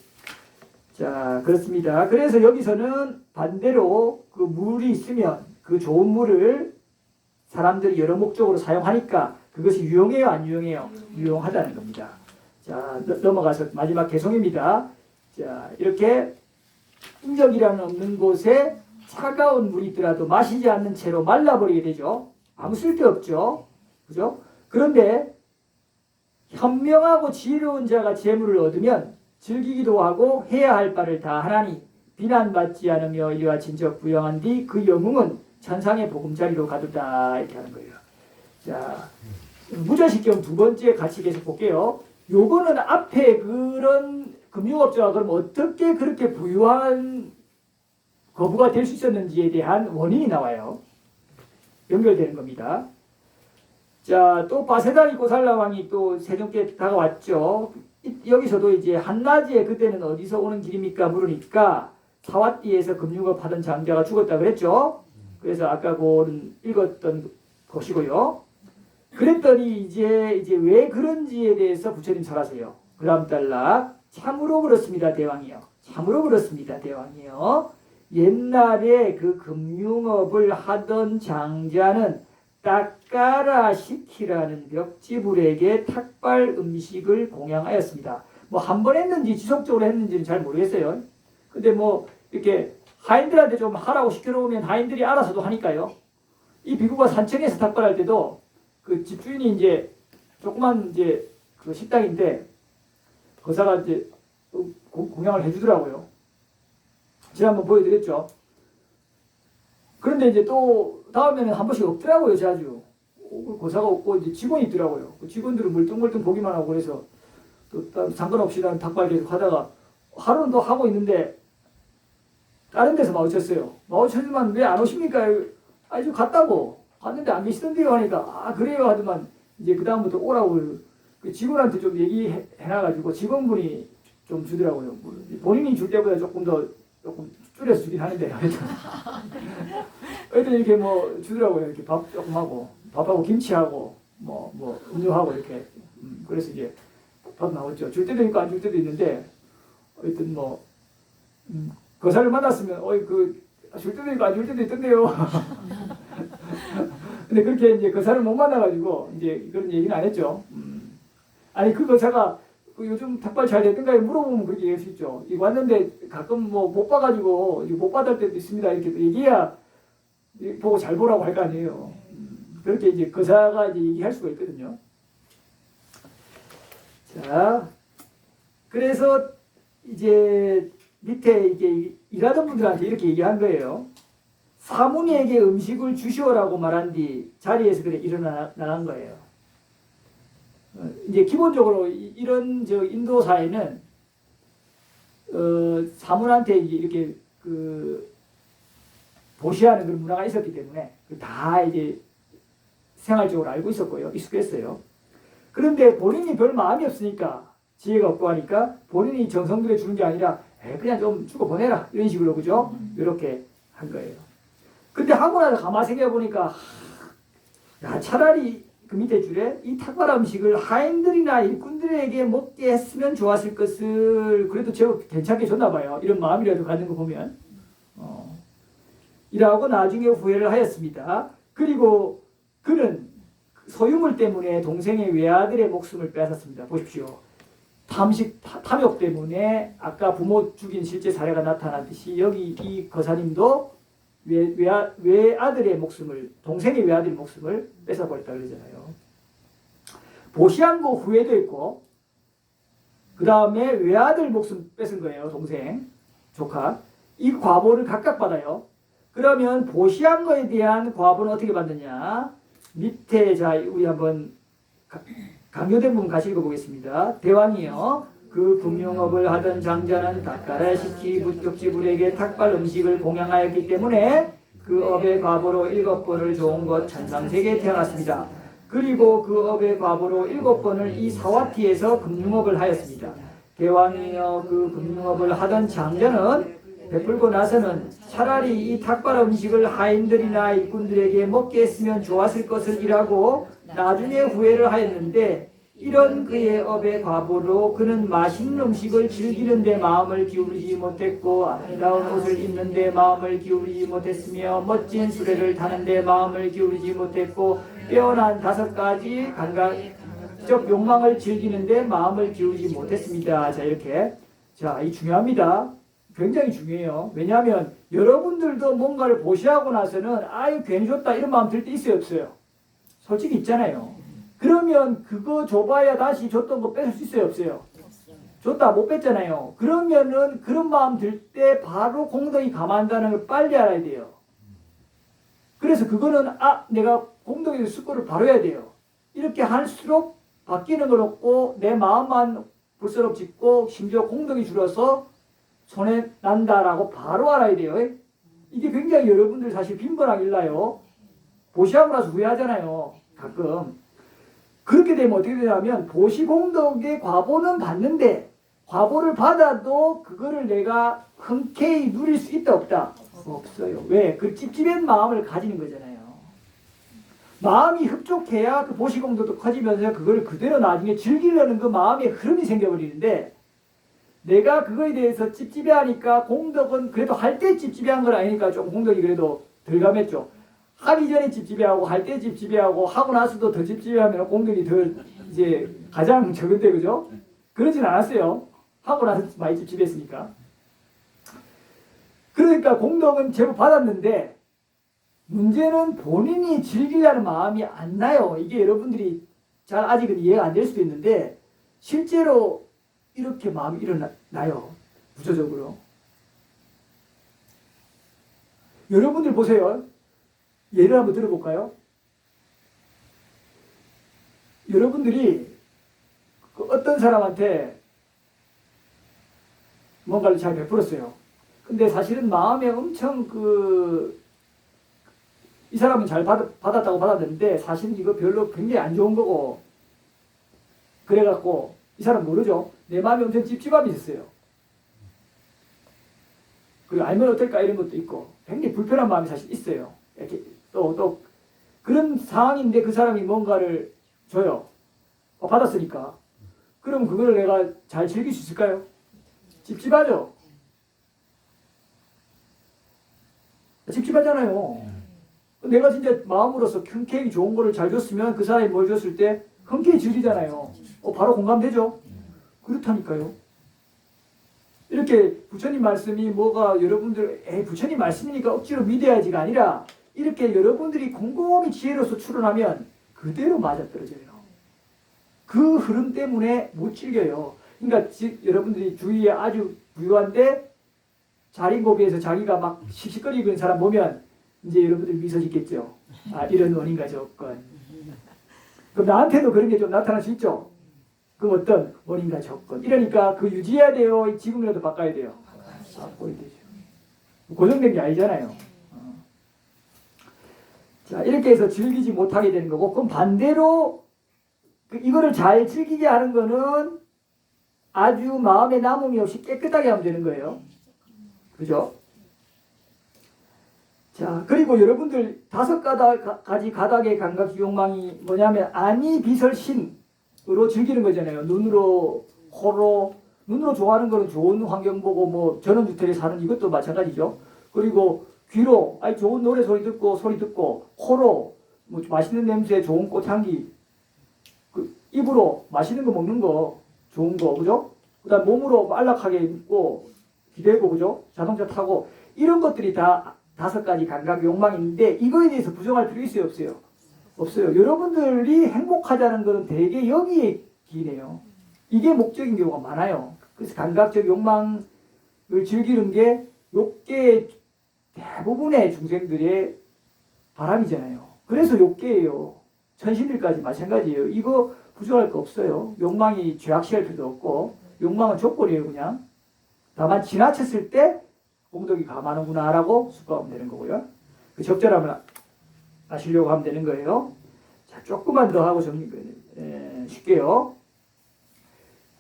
자, 그렇습니다. 그래서 여기서는 반대로 그 물이 있으면 그 좋은 물을 사람들이 여러 목적으로 사용하니까 그것이 유용해요, 안 유용해요? 유용하다는 겁니다. 자, 넘어가서 마지막 개송입니다. 자, 이렇게 인적이라는 없는 곳에 차가운 물이 있더라도 마시지 않는 채로 말라버리게 되죠. 아무 쓸데없죠. 그죠? 그런데 현명하고 지혜로운 자가 재물을 얻으면 즐기기도 하고 해야 할 바를 다 하나니 비난받지 않으며 이와 진적 부영한 뒤 그 영웅은 천상의 보금자리로 가두다 이렇게 하는 거예요. 자, 무자식경 두 번째 같이 계속 볼게요. 요거는 앞에 그런 금융업자가 그럼 어떻게 그렇게 부유한 거부가 될 수 있었는지에 대한 원인이 나와요. 연결되는 겁니다. 자, 또 바세다니 고살라왕이 또 세종께 다가왔죠. 여기서도 이제 한낮에 그때는 어디서 오는 길입니까? 물으니까 사와띠에서 금융업 하던 장자가 죽었다 그랬죠. 그래서 아까 그는 읽었던 것이고요. 그랬더니 이제 왜 그런지에 대해서 부처님 설하세요. 그 다음 단락. 참으로 그렇습니다, 대왕이요. 참으로 그렇습니다, 대왕이요. 옛날에 그 금융업을 하던 장자는 닦아라 시키라는 벽지불에게 탁발 음식을 공양하였습니다. 뭐 한 번 했는지 지속적으로 했는지는 잘 모르겠어요. 근데 뭐 이렇게 하인들한테 좀 하라고 시켜놓으면 하인들이 알아서도 하니까요. 이 비구가 산청에서 탁발할 때도 그 집주인이 이제 조그만 이제 그 식당인데 거사가 이제 공양을 해주더라고요. 제가 한번 보여드렸죠. 그런데 이제 또 다음에는 한 번씩 없더라고요, 자주. 고사가 없고 이제 직원이 있더라고요. 그 직원들은 멀뚱멀뚱 보기만 하고 그래서 또 상관없이 난 닭발 계속 하다가 하루는 또 하고 있는데 다른 데서 마주쳤어요. 마주쳤지만 왜 안 오십니까? 아니 좀 갔다고. 갔는데 안 계시던데요 하니까 아 그래요 하더만 이제 그 다음부터 오라고 그 직원한테 좀 얘기해놔가지고 직원분이 좀 주더라고요. 본인이 줄 때보다 조금 줄여서 주긴 하는데 하여튼 이렇게 뭐 주더라고요. 이렇게 밥 조금 하고 밥하고 김치하고 뭐 음료하고 이렇게 그래서 이제 밥 나왔죠. 줄 때도 있고 안 줄 때도 있는데 하여튼 뭐 거사를 만났으면 줄 때도 있고 안 줄 때도 있던데요. 근데 그렇게 이제 거사를 못 만나가지고 이제 그런 얘기는 안 했죠. 아니 그 거사가 요즘 닭발 잘 됐던가요? 물어보면 그렇게 얘기할 수 있죠. 왔는데 가끔 뭐 못 봐가지고 못 받을 때도 있습니다. 이렇게 얘기해야 보고 잘 보라고 할 거 아니에요. 그렇게 이제 거사가 이제 얘기할 수가 있거든요. 자, 그래서 이제 밑에 이게 일하던 분들한테 이렇게 얘기한 거예요. 사문에게 음식을 주시오라고 말한 뒤 자리에서 그래 일어나 나간 거예요. 이제 기본적으로 이런 인도 사회는 사문한테 이렇게 보시하는 그런 문화가 있었기 때문에 다 이제 생활적으로 알고 있었고요, 익숙했어요. 그런데 본인이 별 마음이 없으니까 지혜가 없고 하니까 본인이 정성 들여 주는 게 아니라 그냥 좀 주고 보내라 이런 식으로 그죠? 이렇게 한 거예요. 근데 하고 나서 가만히 생각해 보니까 야 차라리 그 밑에 줄에 이 탁발 음식을 하인들이나 일꾼들에게 먹게 했으면 좋았을 것을 그래도 제법 괜찮게 줬나 봐요. 이런 마음이라도 갖는 거 보면 이라고 나중에 후회를 하였습니다. 그리고 그는 소유물 때문에 동생의 외아들의 목숨을 빼앗았습니다. 보십시오. 탐욕 때문에 아까 부모 죽인 실제 사례가 나타났듯이 여기 이 거사님도 외아들의 목숨을 동생의 외아들의 목숨을 뺏어버렸다 그러잖아요. 보시한고 후회도 있고 그 다음에 외아들 목숨 뺏은 거예요. 동생 조카 이 과보를 각각 받아요. 그러면 보시한 거에 대한 과보는 어떻게 받느냐? 밑에 자 우리 한번 강요된 부분 같이 읽어보겠습니다. 대왕이요 그 금융업을 하던 장자는 닭가라 시키 부족지불에게 탁발 음식을 봉양하였기 때문에 그 업의 과보로 7번을 좋은 것 천상세계에 태어났습니다. 그리고 그 업의 과보로 7번을 이 사와티에서 금융업을 하였습니다. 대왕이요 그 금융업을 하던 장자는 베풀고 나서는 차라리 이 탁발 음식을 하인들이나 일꾼들에게 먹게 했으면 좋았을 것을 일하고 나중에 후회를 하였는데 이런 그의 업의 과보로 그는 맛있는 음식을 즐기는 데 마음을 기울이지 못했고 아름다운 옷을 입는 데 마음을 기울이지 못했으며 멋진 수레를 타는 데 마음을 기울이지 못했고 빼어난 5가지 감각적 욕망을 즐기는 데 마음을 기울이지 못했습니다. 자 이렇게 이 중요합니다. 굉장히 중요해요. 왜냐하면 여러분들도 뭔가를 보시하고 나서는 아유 괜히 줬다 이런 마음 들 때 있어요 없어요? 솔직히 있잖아요. 그러면 그거 줘봐야 다시 줬던 거 뺏을 수 있어요 없어요? 줬다 못 뺐잖아요. 그러면은 그런 마음 들 때 바로 공덕이 감한다는 걸 빨리 알아야 돼요. 그래서 그거는 내가 공덕의 수고를 바로 해야 돼요. 이렇게 할수록 바뀌는 건 없고 내 마음만 불스럽짓고 심지어 공덕이 줄어서 손해 난다라고 바로 알아야 돼요. 이게 굉장히 여러분들 사실 빈번하게 일나요. 보시하고 나서 후회하잖아요. 가끔. 그렇게 되면 어떻게 되냐면 보시공덕의 과보는 받는데 과보를 받아도 그거를 내가 흔쾌히 누릴 수 있다 없다? 없어요. 왜? 그 찝찝한 마음을 가지는 거잖아요. 마음이 흡족해야 그 보시공덕도 커지면서 그걸 그대로 나중에 즐기려는 그 마음의 흐름이 생겨버리는데 내가 그거에 대해서 찝찝해하니까 공덕은 그래도 할 때 찝찝해한 건 아니니까 좀 공덕이 그래도 덜 감했죠. 하기 전에 찝찝해하고 할 때 찝찝해하고 하고 나서도 더 찝찝해하면 공덕이 더 이제 가장 적은데 그죠? 그러진 않았어요. 하고 나서 많이 찝찝했으니까. 그러니까 공덕은 제법 받았는데 문제는 본인이 즐기려는 마음이 안 나요. 이게 여러분들이 잘 아직은 이해가 안 될 수도 있는데 실제로 이렇게 마음이 일어나요. 구조적으로. 여러분들 보세요. 예를 한번 들어볼까요? 여러분들이 어떤 사람한테 뭔가를 잘 베풀었어요. 근데 사실은 마음에 엄청 이 사람은 잘 받았다고 받았는데 사실은 이거 별로 굉장히 안 좋은 거고 그래갖고 이 이 사람 모르죠. 내 마음이 엄청 찝찝함이 있었어요. 그리고 알면 어떨까 이런 것도 있고 굉장히 불편한 마음이 사실 있어요. 이렇게 또 그런 상황인데 그 사람이 뭔가를 줘요. 받았으니까. 그럼 그걸 내가 잘 즐길 수 있을까요? 찝찝하죠? 찝찝하잖아요. 내가 진짜 마음으로서 흔쾌히 좋은 거를 잘 줬으면 그 사람이 뭘 줬을 때 흔쾌히 즐기잖아요. 바로 공감되죠? 그렇다니까요. 이렇게 부처님 말씀이 뭐가 여러분들 부처님 말씀이니까 억지로 믿어야지가 아니라 이렇게 여러분들이 곰곰이 지혜로서 추론하면 그대로 맞아떨어져요. 그 흐름 때문에 못 즐겨요. 그러니까 여러분들이 주위에 아주 부유한데 자린고비에서 자기가 막 씩씩거리고 있는 사람 보면 이제 여러분들 미소 짓겠죠. 아, 이런 원인과 조건. 그럼 나한테도 그런 게 좀 나타날 수 있죠. 그럼 어떤 원인과 조건. 이러니까 그 유지해야 돼요. 지금이라도 바꿔야 돼요. 바꿔야 되죠. 고정된 게 아니잖아요. 자, 이렇게 해서 즐기지 못하게 되는 거고, 그럼 반대로 이거를 잘 즐기게 하는 거는 아주 마음에 남음이 없이 깨끗하게 하면 되는 거예요. 그죠? 자, 그리고 여러분들 5가지 가닥의 감각 욕망이 뭐냐면 아니 비설신으로 즐기는 거잖아요. 눈으로, 코로, 눈으로 좋아하는 거는 좋은 환경 보고 뭐 전원주택에 사는 이것도 마찬가지죠. 그리고 귀로 아니 좋은 노래 소리 듣고 코로 뭐 맛있는 냄새, 좋은 꽃향기, 입으로 맛있는 거 먹는 거 좋은 거 그죠? 그다음 몸으로 안락하게 있고 기대고 그죠? 자동차 타고 이런 것들이 다 5가지 감각 욕망이 있는데 이거에 대해서 부정할 필요 있어요 없어요? 없어요. 여러분들이 행복하다는 것은 되게 여기에 기이네요. 이게 목적인 경우가 많아요. 그래서 감각적 욕망을 즐기는 게 욕계의 대부분의 중생들의 바람이잖아요. 그래서 욕계예요. 천신들까지 마찬가지예요. 이거 부정할 거 없어요. 욕망이 죄악시할 필요도 없고 욕망은 조건이에요. 그냥 다만 지나쳤을 때 공덕이 감하는구나 라고 수고하면 되는 거고요. 그 적절함을 아시려고 하면 되는 거예요. 자, 조금만 더 하고 쉽게요.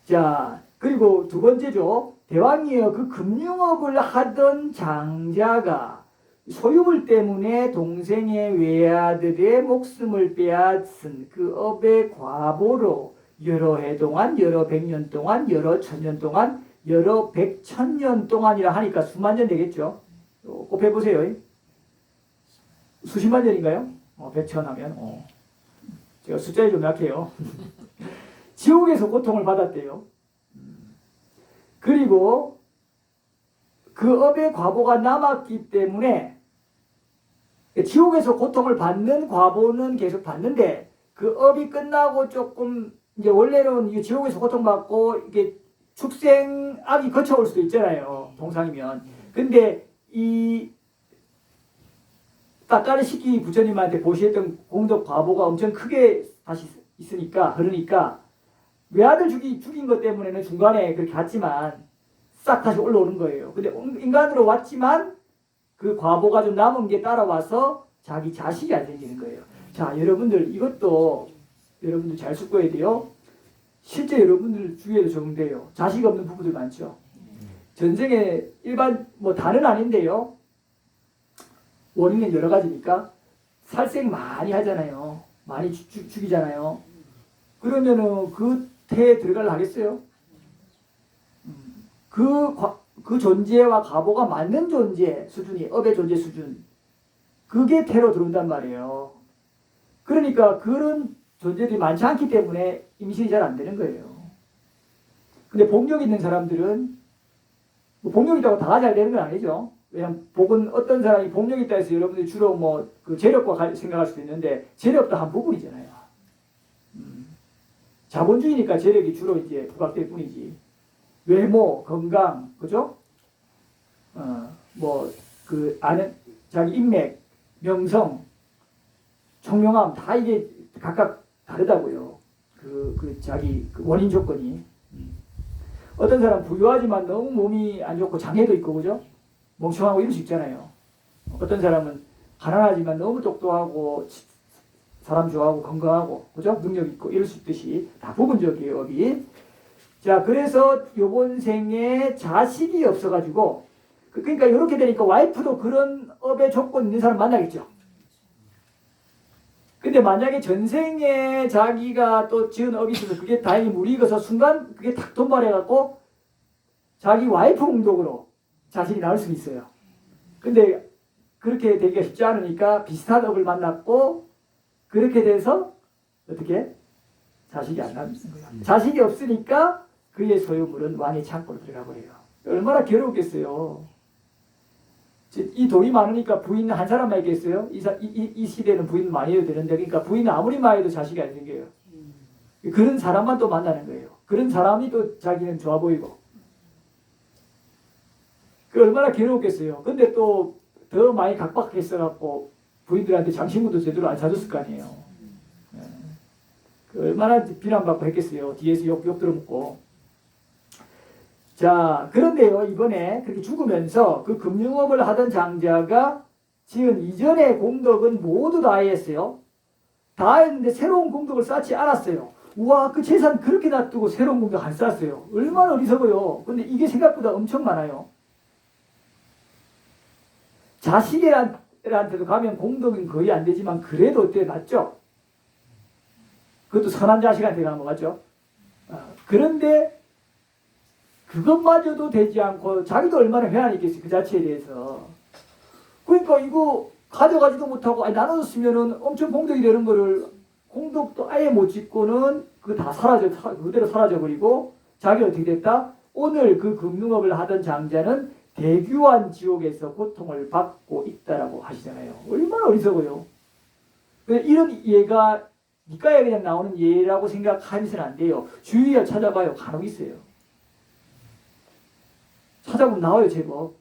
자, 그리고 두 번째죠. 대왕이여 그 금융업을 하던 장자가 소유물 때문에 동생의 외아들의 목숨을 빼앗은 그 업의 과보로 여러 해 동안, 여러 백년 동안, 여러 천년 동안, 여러 백천년 동안이라 하니까 수만 년 되겠죠. 곱해보세요. 수십만 년인가요? 백천 하면. 제가 숫자에 좀 약해요. 지옥에서 고통을 받았대요. 그리고 그 업의 과보가 남았기 때문에 지옥에서 고통을 받는 과보는 계속 받는데 그 업이 끝나고 조금 이제 원래는 지옥에서 고통받고 이게 축생악이 거쳐올 수도 있잖아요. 동상이면. 근데 이 따까리 시키 부처님한테 보시했던 공덕 과보가 엄청 크게 다시 있으니까 그러니까 외아들 죽인 것 때문에는 중간에 그렇게 갔지만 싹 다시 올라오는 거예요. 근데 인간으로 왔지만 그 과보가 좀 남은 게 따라와서 자기 자식이 안 생기는 거예요. 자, 여러분들 이것도 여러분들 잘 숙고해야 돼요. 실제 여러분들 주위에도 적용돼요. 자식 없는 부부들 많죠. 전생에 일반 뭐 다는 아닌데요. 원인은 여러 가지니까 살생 많이 하잖아요. 많이 죽이잖아요. 그러면은 그 태에 들어가려 하겠어요? 그 존재와 과보가 맞는 존재 수준이 업의 존재 수준 그게 태로 들어온단 말이에요. 그러니까 그런 존재들이 많지 않기 때문에 임신이 잘 안 되는 거예요. 근데 복력 있는 사람들은 뭐 복력 있다고 다 잘 되는 건 아니죠. 왜냐면 복은 어떤 사람이 복력 있다 해서 여러분들이 주로 뭐 그 재력과 생각할 수도 있는데 재력도 한 부분이잖아요. 자본주의니까 재력이 주로 이제 부각될 뿐이지. 외모, 건강, 그죠? 뭐 그 아는 자기 인맥, 명성, 총명함 다 이게 각각 다르다고요. 그 자기 그 원인 조건이. 어떤 사람 부유하지만 너무 몸이 안 좋고 장애도 있고 그죠? 멍청하고 이럴 수 있잖아요. 어떤 사람은 가난하지만 너무 똑똑하고 사람 좋아하고 건강하고 그죠? 능력 있고 이럴 수 있듯이 다 부분적이에요. 업이. 자, 그래서 요번 생에 자식이 없어가지고, 그러니까 이렇게 되니까 와이프도 그런 업의 조건 있는 사람 만나겠죠. 근데 만약에 전생에 자기가 또 지은 업이 있어서 그게 다행히 무리익어서 순간 그게 탁 돈발해갖고 자기 와이프 공덕으로 자식이 나올 수는 있어요. 근데 그렇게 되기가 쉽지 않으니까 비슷한 업을 만났고 그렇게 돼서 어떻게? 자식이 안 나는 거예요. 자식이 없으니까 그의 소유물은 왕의 창고로 들어가 버려요. 얼마나 괴로웠겠어요. 이 돈이 많으니까 부인 한 사람만 있겠어요? 이 시대는 부인 많이 해도 되는데, 그러니까 부인 아무리 많이 해도 자식이 안 생겨요. 그런 사람만 또 만나는 거예요. 그런 사람이 또 자기는 좋아 보이고. 그 얼마나 괴로웠겠어요. 근데 또 더 많이 각박했어갖고 부인들한테 장신구도 제대로 안 사줬을 거 아니에요. 그 얼마나 비난받고 했겠어요. 뒤에서 욕 들어먹고. 자, 그런데요, 이번에 그렇게 죽으면서 그 금융업을 하던 장자가 지은 이전의 공덕은 모두 다 했어요. 다 했는데 새로운 공덕을 쌓지 않았어요. 우와, 그 재산 그렇게 놔두고 새로운 공덕 안 쌓았어요. 얼마나 어리석어요. 근데 이게 생각보다 엄청 많아요. 자식들한테도 가면 공덕은 거의 안 되지만 그래도 어때? 낫죠? 그것도 선한 자식한테 가는 거 맞죠? 그런데 그것마저도 되지 않고 자기도 얼마나 회한이 있겠어요. 그 자체에 대해서. 그러니까 이거 가져가지도 못하고 나눠줬으면은 엄청 공덕이 되는 거를 공덕도 아예 못 짓고는 그거 다 그대로 사라져버리고 자기가 어떻게 됐다? 오늘 그 금융업을 하던 장자는 대규환 지옥에서 고통을 받고 있다라고 하시잖아요. 얼마나 어리석어요. 이런 예가 니까에 그냥 나오는 예라고 생각하면서는 안 돼요. 주위에 찾아봐요. 간혹 있어요. 찾아보면 나와요, 제법.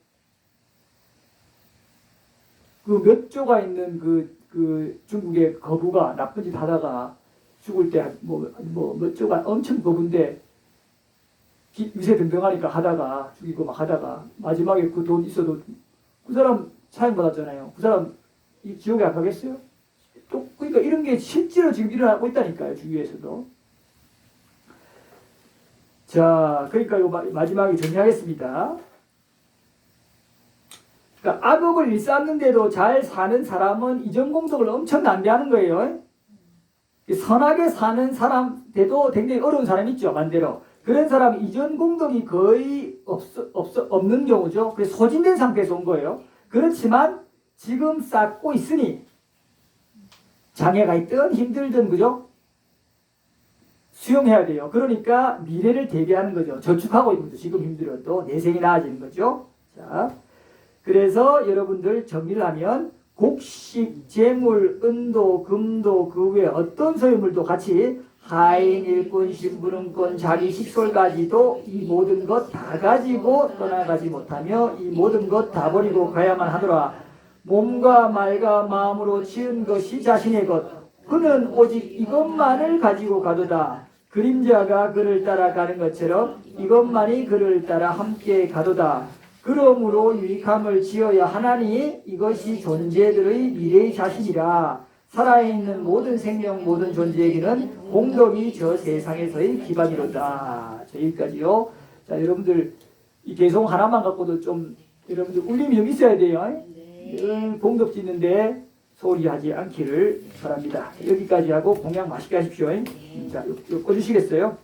그 몇 조가 있는 그 중국의 거부가 나쁜 짓 하다가 죽을 때 몇 조가 엄청 거부인데 위세 등등하니까 하다가 죽이고 막 하다가 마지막에 그 돈 있어도 그 사람 사형 받았잖아요. 그 사람 이 지옥에 안 가겠어요? 또 그러니까 이런 게 실제로 지금 일어나고 있다니까요, 주위에서도. 자, 그러니까 이거 마지막에 정리하겠습니다. 그러니까 악업을 일삼는데도 잘 사는 사람은 이전 공덕을 엄청 낭비하는 거예요. 선하게 사는 사람한테도 굉장히 어려운 사람이 있죠, 반대로. 그런 사람은 이전 공덕이 거의 없는 경우죠. 그래서 소진된 상태에서 온 거예요. 그렇지만 지금 쌓고 있으니 장애가 있든 힘들든 그죠? 수용해야 돼요. 그러니까 미래를 대비하는 거죠. 저축하고 있는 거죠. 지금 힘들어도 내생이 나아지는 거죠. 자, 그래서 여러분들 정리를 하면 곡식, 재물, 은도, 금도 그 외에 어떤 소유물도 같이 하인, 일꾼, 신부름권, 자기 식솔까지도 이 모든 것 다 가지고 떠나가지 못하며 이 모든 것 다 버리고 가야만 하더라. 몸과 말과 마음으로 지은 것이 자신의 것. 그는 오직 이것만을 가지고 가도다. 그림자가 그를 따라가는 것처럼 이것만이 그를 따라 함께 가도다. 그러므로 유익함을 지어야 하나니 이것이 존재들의 미래의 자신이라. 살아있는 모든 생명 모든 존재에게는 공덕이 저 세상에서의 기반이로다. 자, 여기까지요. 자, 여러분들 이 개송 하나만 갖고도 좀 여러분들 울림이 좀 있어야 돼요. 늘 공덕 짓는데 소홀히 하지 않기를 바랍니다. 여기까지 하고 공양 맛있게 하십시오. 자, 이거 꺼주시겠어요?